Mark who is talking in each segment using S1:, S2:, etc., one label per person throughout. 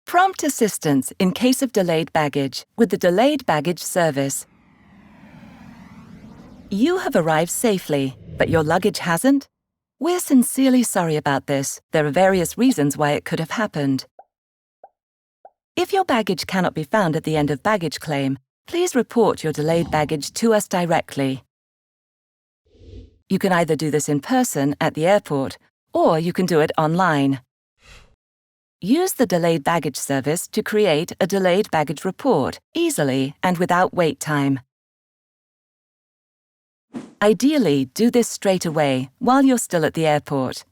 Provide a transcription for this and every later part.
S1: Prompt assistance in case of delayed baggage with the Delayed Baggage Service. You have arrived safely, but your luggage hasn't? We're sincerely sorry about this. There are various reasons why it could have happened. If your baggage cannot be found at the end of baggage claim, please report your delayed baggage to us directly. You can either do this in person at the airport, or you can do it online. Use the Delayed Baggage Service to create a delayed baggage report easily and without wait time. Ideally, do this straight away while you're still at the airport.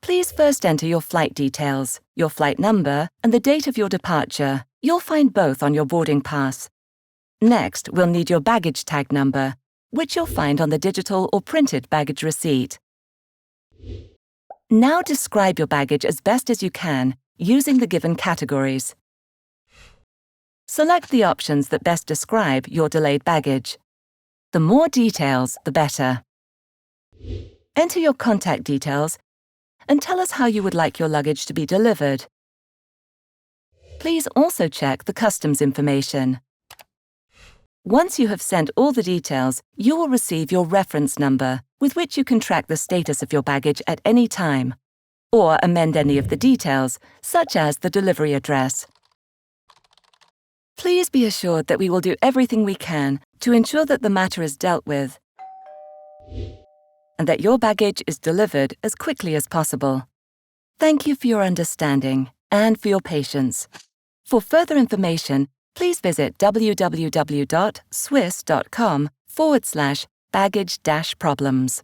S1: Please first enter your flight details, your flight number, and the date of your departure. You'll find both on your boarding pass. Next, we'll need your baggage tag number, which you'll find on the digital or printed baggage receipt. Now describe your baggage as best as you can, using the given categories. Select the options that best describe your delayed baggage. The more details, the better. Enter your contact details and tell us how you would like your luggage to be delivered. Please also check the customs information. Once you have sent all the details, you will receive your reference number, with which you can track the status of your baggage at any time, or amend any of the details, such as the delivery address. Please be assured that we will do everything we can to ensure that the matter is dealt with and that your baggage is delivered as quickly as possible. Thank you for your understanding and for your patience. For further information, please visit www.swiss.com/baggage-problems.